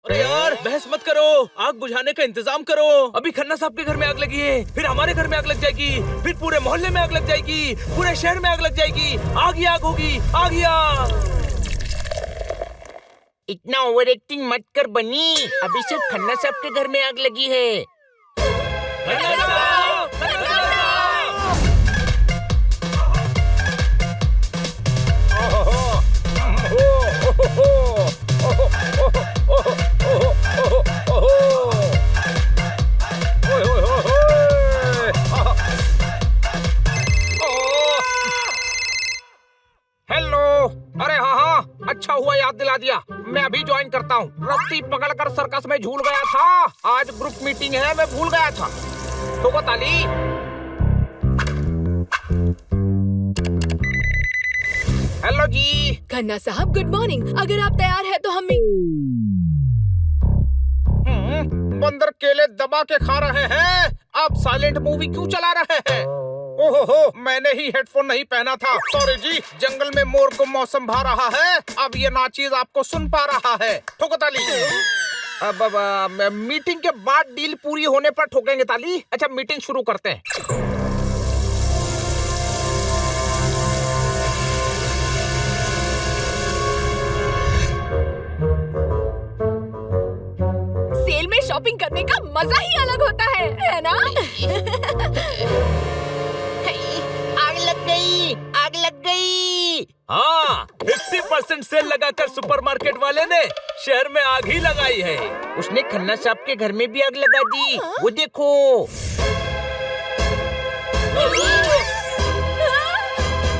अरे यार बहस मत करो, आग बुझाने का इंतजाम करो। अभी खन्ना साहब के घर में आग लगी है, फिर हमारे घर में आग लग जाएगी, फिर पूरे मोहल्ले में आग लग जाएगी, पूरे शहर में आग लग जाएगी। आग ही आग होगी, आग ही आग। इतना ओवर एक्टिंग मत कर बनी, अभी सिर्फ खन्ना साहब के घर में आग लगी है। अरे हाँ, अच्छा हुआ याद दिला दिया। मैं अभी ज्वाइन करता हूँ। रस्सी पकड़कर सर्कस में झूल गया था। आज ग्रुप मीटिंग है, मैं भूल गया था। ठोको ताली। हेलो जी। खन्ना साहब गुड मॉर्निंग। अगर आप तैयार हैं तो हम बंदर केले दबा के खा रहे हैं, आप साइलेंट मूवी क्यों चला रहे हैं? ओहो, मैंने ही हेडफोन नहीं पहना था। सॉरी जी। जंगल में मोर को मौसम भा रहा है, अब ये नाचीज आपको सुन पा रहा है। ठोको ताली। अब मीटिंग के बाद डील पूरी होने पर ठोकेंगे ताली। अच्छा, मीटिंग शुरू करते हैं। सेल में शॉपिंग करने का मजा ही अलग होता है ना? आग लग गई, आग लग गई। हाँ, 50% सेल लगाकर सुपरमार्केट वाले ने शहर में आग ही लगाई है। उसने खन्ना साहब के घर में भी आग लगा दी। वो देखो।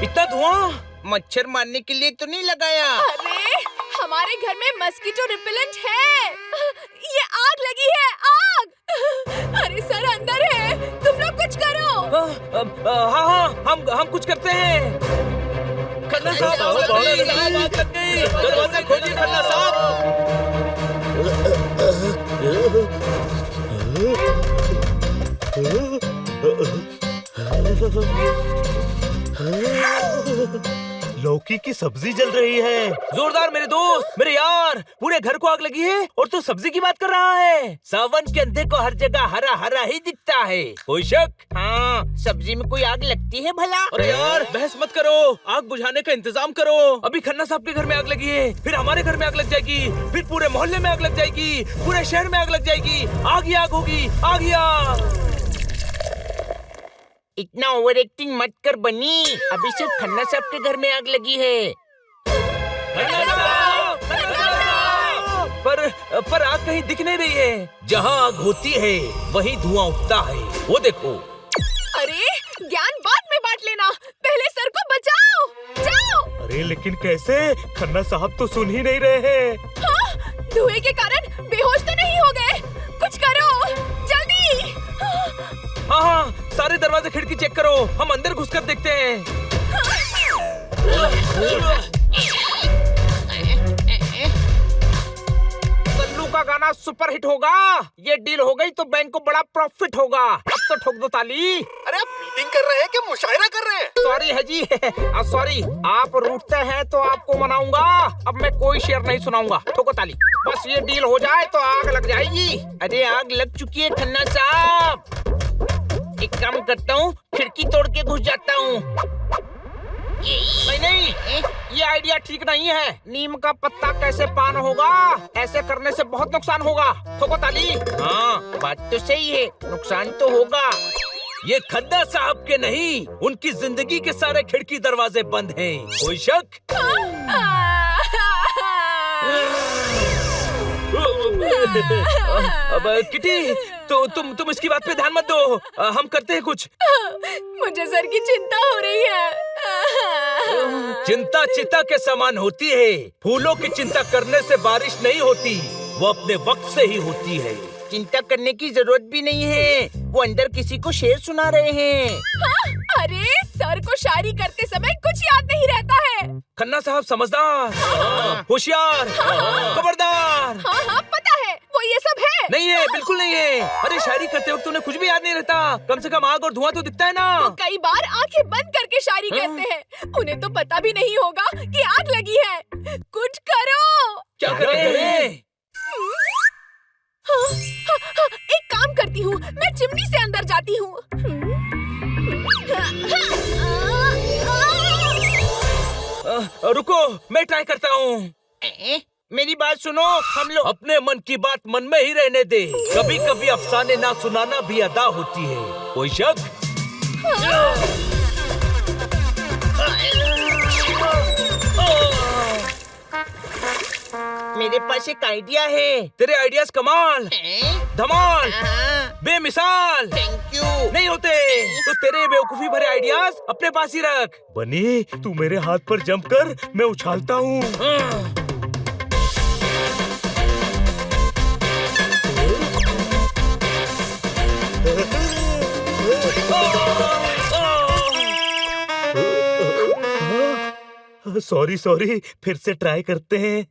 इतना धुआं। मच्छर मारने के लिए तो नहीं लगाया। अरे हमारे घर में मस्कीटो रिपेलेंट है। ये आग लगी है, आग। अरे सर अंदर है, तुम लोग कुछ करो। हाँ, हम कुछ करते हैं। खन्ना साहब आग लग गई। दरवाजा खोलिए खन्ना साहब। लौकी की सब्जी जल रही है। जोरदार मेरे दोस्त, मेरे यार, पूरे घर को आग लगी है और तू सब्जी की बात कर रहा है। सावन के अंधे को हर जगह हरा हरा ही दिखता है, कोई शक? हाँ, सब्जी में कोई आग लगती है भला? अरे यार बहस मत करो, आग बुझाने का इंतजाम करो। अभी खन्ना साहब के घर में आग लगी है, फिर हमारे घर में आग लग जाएगी, फिर पूरे मोहल्ले में आग लग जाएगी, पूरे शहर में आग लग जाएगी। आग ही आग होगी, आग ही आग। इतना ओवर एक्टिंग मत कर बनी, अभी सिर्फ खन्ना साहब के घर में आग लगी है। पर आग कहीं दिख नहीं रही है। जहाँ आग होती है वहीं धुआं उठता है, वो देखो। अरे ज्ञान बाद में बांट लेना, पहले सर को बचाओ। जाओ। अरे लेकिन कैसे? खन्ना साहब तो सुन ही नहीं रहे हैं। हाँ, धुएं के कारण बेहोश तो नहीं हो गए? कुछ करो जल्दी। हाँ, सारे दरवाजे खिड़की चेक करो, हम अंदर घुसकर देखते हैं। सल्लू का गाना सुपर हिट होगा। ये डील हो गई तो बैंक को बड़ा प्रॉफिट होगा। अब तो ठोक दो ताली। अरे आप मीटिंग कर रहे हैं कि मुशायरा कर रहे हैं? सॉरी है जी। सॉरी, आप रूठते हैं तो आपको मनाऊंगा। अब मैं कोई शेर नहीं सुनाऊंगा। ठोको ताली। बस ये डील हो जाए तो आग लग जाएगी। अरे आग लग चुकी है खन्ना साहब। एक काम करता हूँ, खिड़की तोड़ के घुस जाता हूँ। नहीं, ये आइडिया ठीक नहीं है। नीम का पत्ता कैसे पान होगा? ऐसे करने से बहुत नुकसान होगा। ठोको ताली। हाँ, बात तो सही है, नुकसान तो होगा। ये खन्ना साहब के नहीं, उनकी जिंदगी के सारे खिड़की दरवाजे बंद हैं, कोई शक? अब किटी, तो तुम इसकी बात पे ध्यान मत दो, हम करते हैं कुछ। मुझे सर की चिंता हो रही है। चिंता चिता के समान होती है। फूलों की चिंता करने से बारिश नहीं होती, वो अपने वक्त से ही होती है। चिंता करने की जरूरत भी नहीं है, वो अंदर किसी को शेर सुना रहे हैं। हाँ? अरे सर को शायरी करते समय कुछ याद नहीं रहता है। खन्ना साहब समझदार, होशियार, खबरदार। हाँ हाँ पता है, वो ये सब है। नहीं है, बिल्कुल नहीं है। अरे शायरी करते वक्त तुम्हें कुछ भी याद नहीं रहता, कम से कम आग और धुआं तो दिखता है ना। वो कई बार आंखें बंद करके शायरी करते हैं, उन्हें तो पता भी नहीं होगा कि आग लगी है। कुछ करो। क्या करें? जाती हूँ, मैं चिमनी से अंदर जाती हूँ। रुको, मैं ट्राई करता हूँ। मेरी बात सुनो, हम लोग अपने मन की बात मन में ही रहने दे। कभी कभी अफसाने ना सुनाना भी अदा होती है। कोई शक? मेरे पास एक आइडिया है। तेरे आइडियाज कमाल, धमाल, बेमिसाल थैंक यू। नहीं होते तो तेरे बेवकूफी भरे आइडियाज अपने पास ही रख। बनी, तू मेरे हाथ पर जंप कर, मैं उछालता हूँ। सॉरी सॉरी, फिर से ट्राई करते हैं।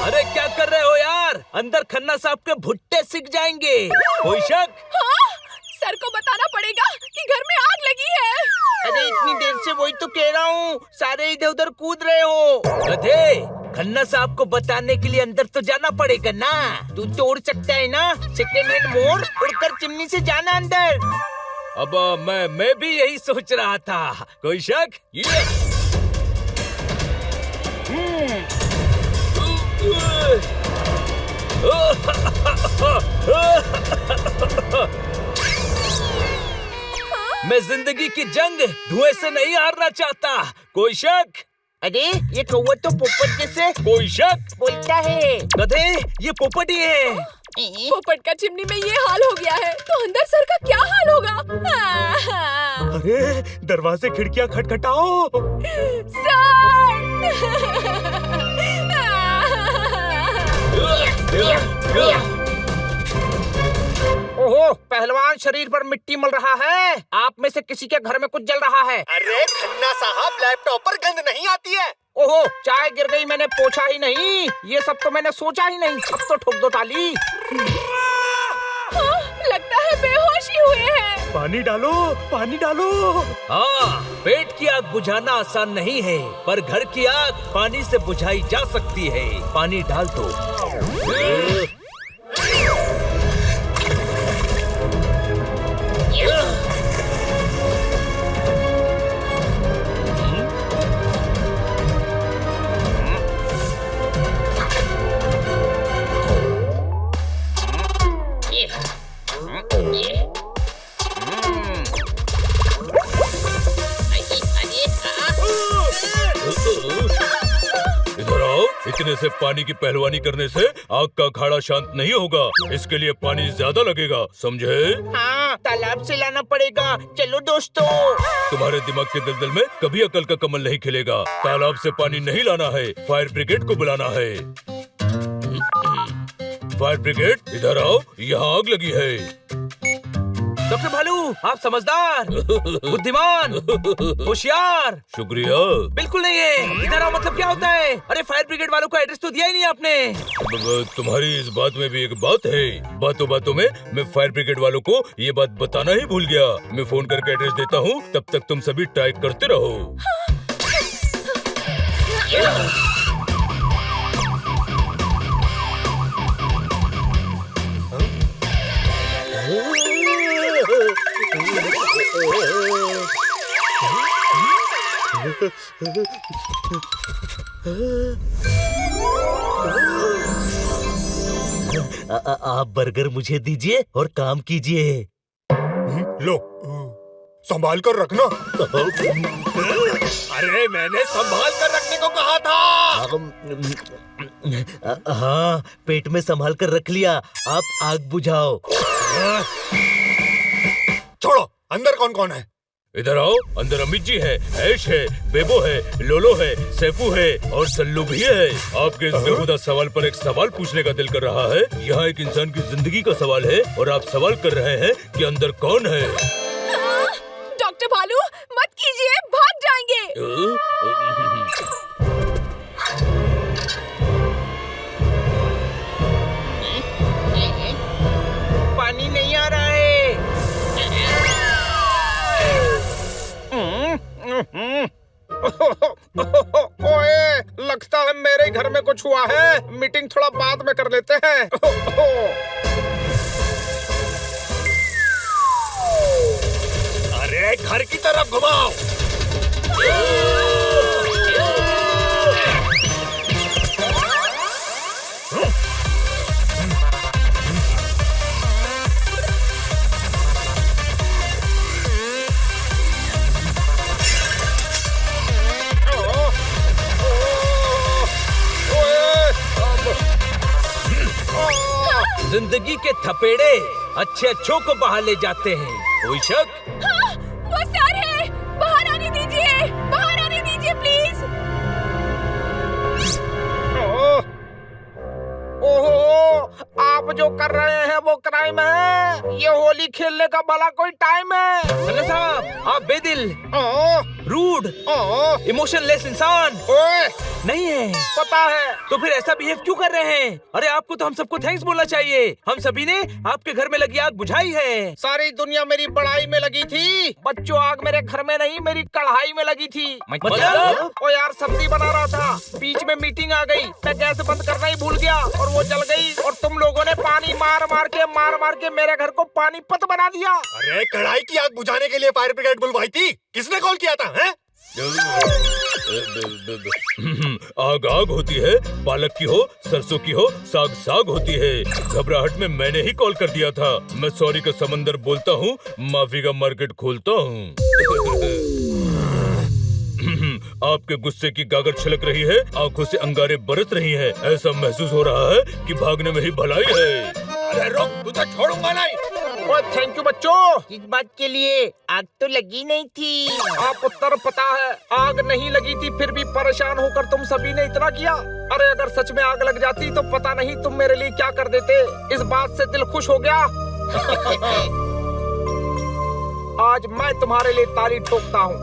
अरे क्या कर रहे हो यार? अंदर खन्ना साहब के भुट्टे सिक जाएंगे। कोई शक? हाँ? सर को बताना पड़ेगा कि घर में आग लगी है। अरे इतनी देर से वही तो कह रहा हूँ, सारे इधर उधर कूद रहे हो। गधे, खन्ना साहब को बताने के लिए अंदर तो जाना पड़ेगा ना। तू तोड़ सकता है ना, सेकेंड हैंड मोड़ उड़कर चिमनी से जाना अंदर। अब मैं भी यही सोच रहा था। कोई शक? मैं जिंदगी की जंग धुएं से नहीं हारना चाहता। कोई शक? अरे ये कौवा तो पोपट जैसे कोई शक? बोलता है। गधे, ये पोपट ही है। पोपट का चिमनी में ये हाल हो गया है, तो अंदर सर का क्या हाल होगा? अरे दरवाजे खिड़कियां खटखटाओ। ओहो, पहलवान शरीर पर मिट्टी मल रहा है। आप में से किसी के घर में कुछ जल रहा है। अरे खन्ना साहब, लैपटॉप पर गंद नहीं आती है। ओहो, चाय गिर गई, मैंने पोछा ही नहीं। ये सब तो मैंने सोचा ही नहीं। अब तो ठोक दो ताली। हाँ, लगता है बेहोश ही हुए हैं। पानी डालो, पानी डालो। हाँ, पेट की आग बुझाना आसान नहीं है, पर घर की आग पानी से बुझाई जा सकती है। पानी डाल दो। इधर आओ। इतने से पानी की पहलवानी करने से आग का अखाड़ा शांत नहीं होगा। इसके लिए पानी ज्यादा लगेगा, समझे? हाँ, तालाब से लाना पड़ेगा। चलो दोस्तों। तुम्हारे दिमाग के दलदल में कभी अकल का कमल नहीं खिलेगा। तालाब से पानी नहीं लाना है, फायर ब्रिगेड को बुलाना है। फायर ब्रिगेड, इधर आओ, यहाँ आग लगी है। डॉक्टर भालू, आप समझदार, बुद्धिमान, होशियार। शुक्रिया। बिल्कुल नहीं है। इधर आओ मतलब क्या होता है? अरे फायर ब्रिगेड वालों को एड्रेस तो दिया ही नहीं आपने। तुम्हारी इस बात में भी एक बात है। बातों बातों में मैं फायर ब्रिगेड वालों को ये बात बताना ही भूल गया। मैं फोन करके एड्रेस देता हूँ, तब तक तुम सभी ट्राई करते रहो। आप बर्गर मुझे दीजिए और काम कीजिए। लो, संभाल कर रखना। अरे मैंने संभाल कर रखने को कहा था। हाँ, पेट में संभाल कर रख लिया। आप आग बुझाओ। छोड़ो, अंदर कौन कौन है? इधर आओ। अंदर अमित जी है, ऐश है, बेबो है, लोलो है, सैफू है और सल्लू भी है। आपके इस बेहुदा सवाल पर एक सवाल पूछने का दिल कर रहा है। यहाँ एक इंसान की जिंदगी का सवाल है और आप सवाल कर रहे हैं कि अंदर कौन है। डॉक्टर भालू, मत कीजिए, भाग जाएंगे। पानी नहीं आ रहा है। ओए, लगता है मेरे घर में कुछ हुआ है। मीटिंग थोड़ा बाद में कर लेते हैं। अरे घर की तरफ घुमाओ। जिंदगी के थपेड़े अच्छे अच्छों को बाहर ले जाते हैं। कोई शक? हाँ, वो सर है। बाहर आने दीजिए, बाहर आने दीजिए प्लीज। ओहो, आप जो कर रहे हैं वो क्राइम है। ये होली खेलने का भला कोई टाइम है? खन्ना साहब, आप बेदिल, रूड, ओह, इमोशनलेस इंसान ओए, नहीं है। पता है। तो फिर ऐसा बिहेव क्यों कर रहे हैं? अरे आपको तो हम सबको थैंक्स बोलना चाहिए। हम सभी ने आपके घर में लगी आग बुझाई है। सारी दुनिया मेरी बड़ाई में लगी थी। बच्चों, आग मेरे घर में नहीं, मेरी कढ़ाई में लगी थी। मतलब? ओ यार, सब्जी बना रहा था, बीच में मीटिंग आ गई, मैं गैस बंद करना ही भूल गया और वो जल गई। और तुम लोगों ने पानी मार मार के मेरे घर को पानीपत बना दिया। अरे कढ़ाई की आग बुझाने के लिए फायर ब्रिगेड बुलवाई थी। किसने कॉल किया था? हैं? आग आग होती है, पालक की हो, सरसों की हो, साग साग होती है। घबराहट में मैंने ही कॉल कर दिया था। मैं सॉरी का समंदर बोलता हूँ, माफी का मार्केट खोलता हूँ। आपके गुस्से की गागर छलक रही है, आंखों से अंगारे बरस रही हैं। ऐसा महसूस हो रहा है कि भागने में ही भलाई है। अरे रुक, तुझे छोड़ूंगा नहीं। ओए, थैंक यू बच्चों। इस बात के लिए आग तो लगी नहीं थी। आप उत्तर पता है, आग नहीं लगी थी, फिर भी परेशान होकर तुम सभी ने इतना किया। अरे अगर सच में आग लग जाती तो पता नहीं तुम मेरे लिए क्या कर देते। इस बात से दिल खुश हो गया। आज मैं तुम्हारे लिए ताली ठोकता हूँ।